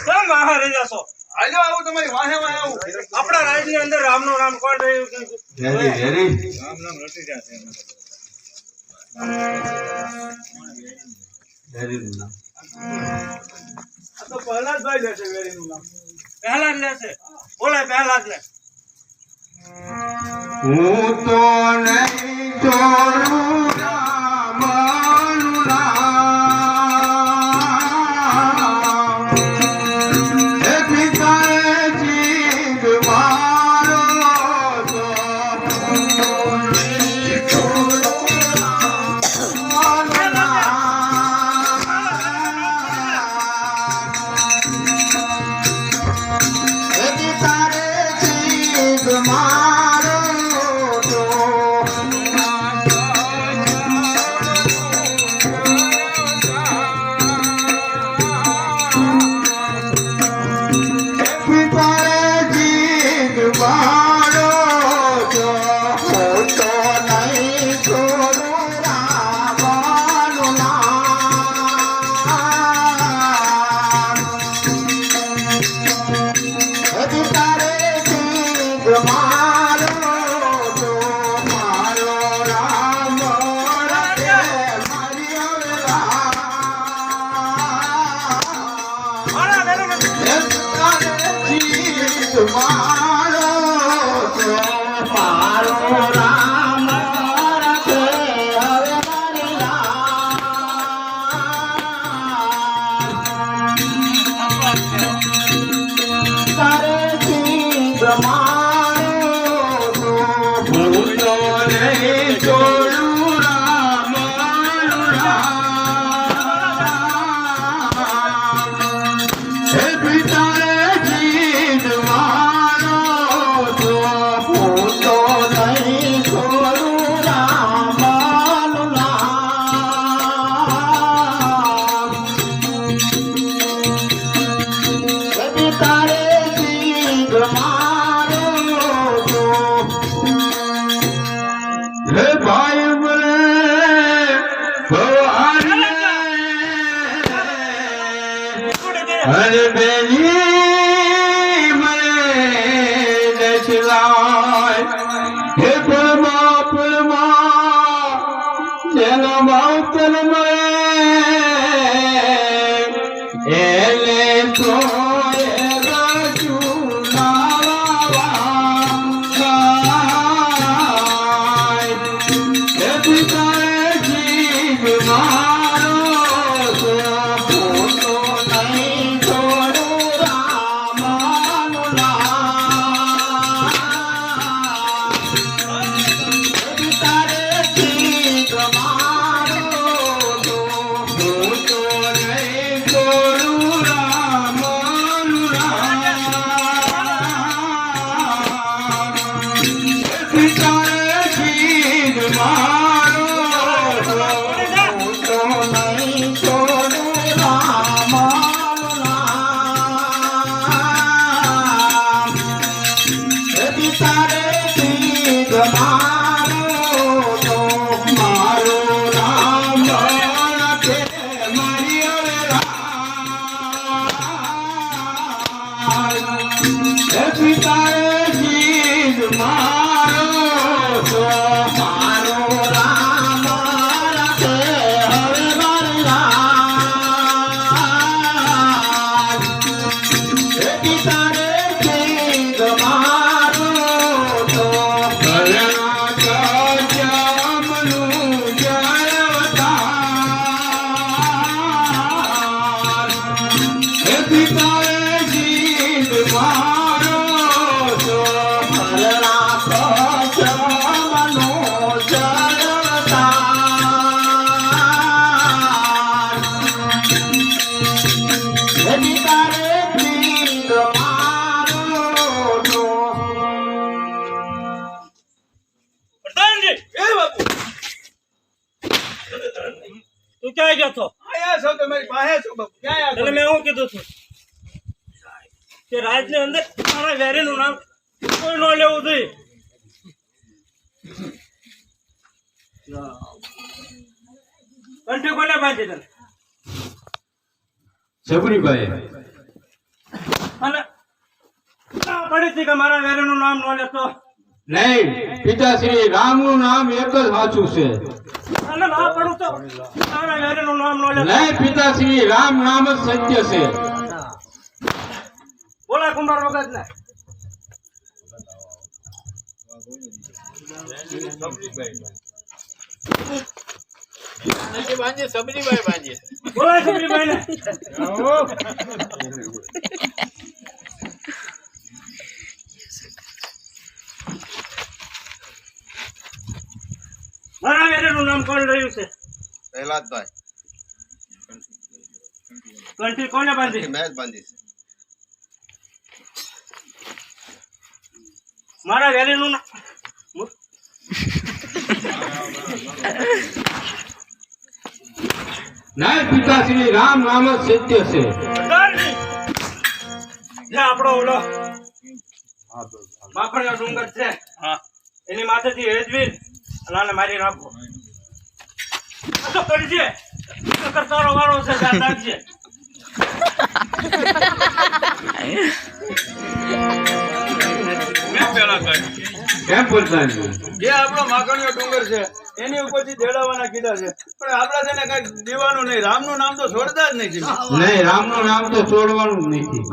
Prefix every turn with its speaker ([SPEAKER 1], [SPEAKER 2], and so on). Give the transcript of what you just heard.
[SPEAKER 1] કેમ વાહે રહી જશો?
[SPEAKER 2] આજો આવું તમારી વાહે વાહે આવું.
[SPEAKER 1] આપણા રાજની અંદર રામનું નામ કોણ રહ્યું?
[SPEAKER 3] વેરી વેરી
[SPEAKER 1] રામ નામ રટી જશે.
[SPEAKER 3] વેરી ના
[SPEAKER 2] આ તો પ્રહલાદભાઈ લેશે વેરીનું નામ.
[SPEAKER 1] પહેલા જ લેશે. બોલે પહેલા જ લે.
[SPEAKER 3] હું તો નહીં છોડું રામનું નામ હે પિતાએ જીવ મારો તો હું તો નહીં છોડું રામનું નામ હે પિતાએ જીવ મારો તો પિતાએ જીવ મારો તો હું તો નહીં છોડું રામનું નામ હજી તારે જીવ મારો તો મારો રામ રખે મારી અવલા.
[SPEAKER 1] મારા વેરે નથી.
[SPEAKER 3] હજી તારે જીવ મારો તો મારો રામ રખે હવે મારી તારે જીવ મારો તો હું તો નહીં છોડું રામનું નામ હે પિતાએ જીવ મારો તો હું તો નહીં છોડું રામનું નામ હજી તારે જીવ મારો તો હે ભાઈ બોલે ભવાની હરે બેની મને દશલાય હે પુલમાં જેના માવતર મળે એને તો પિતાએ જીવ મારો તો મારો રામ રખે હવે મારી લાજ. હે પિતાએ જીવ મારો તો ભરણા જમનું જય અવતાર. હે પિતાએ જીવ મારો તો ભરણા જમનું જય અવતાર. હે પિતાએ જીવ મારો તો
[SPEAKER 1] પ્રધાનજી,
[SPEAKER 2] એ બાપુ
[SPEAKER 1] તું ક્યાં ગયો છો?
[SPEAKER 2] આયા છો તમારી પાસે છો બાપુ. ક્યાં આયા
[SPEAKER 1] તને
[SPEAKER 2] છો?
[SPEAKER 1] મેં શું કીધું છું કે રાજની અંદર મારા વેરીનું નામ કોઈ ન લેવું જોઈએ. કંઠી કોને બાંધી તને?
[SPEAKER 3] જબરીભાઈ
[SPEAKER 1] અને ના પડી હતી કે મારા વેરેનું નામ ન લેતો.
[SPEAKER 3] નહીં, પિતાશ્રી રામનું નામ એક જ સાચું છે.
[SPEAKER 1] અને ના પડું તો મારા વેરેનું નામ ન લેતો.
[SPEAKER 3] નહીં પિતાશ્રી, રામ નામ જ સત્ય છે.
[SPEAKER 1] બોલા કુંભાર વગર ને બોલા સબરીભાઈ ને મારા વેરેનું નામ કોણ રહ્યું છે?
[SPEAKER 4] પ્રહલાદભાઈ
[SPEAKER 1] કંઠી કોને બાંધી?
[SPEAKER 4] મેચ બાંધી છે.
[SPEAKER 1] મારા વેરેનું નામ
[SPEAKER 3] નહીં પિતાશ્રી, રામ નામ જ સત્ય છે.
[SPEAKER 1] જે આપણો ઓલો માખણનો ડુંગર છે એની માથેથી હેજવીર અને આને મારી નાખો. આ તો કરજે, નકર તારો વારો છે, યાદ રાખજે.
[SPEAKER 3] કેમ પ્રધાનજી?
[SPEAKER 2] જે આપણો માખણીયો ડુંગર છે એની ઉપરથી દેડાવાના કીધા છે, પણ આપડા છે ને કઈ દેવાનું નહીં. રામનું નામ તો છોડતા જ નહીં.
[SPEAKER 3] નહીં, રામનું નામ તો છોડવાનું જ નથી.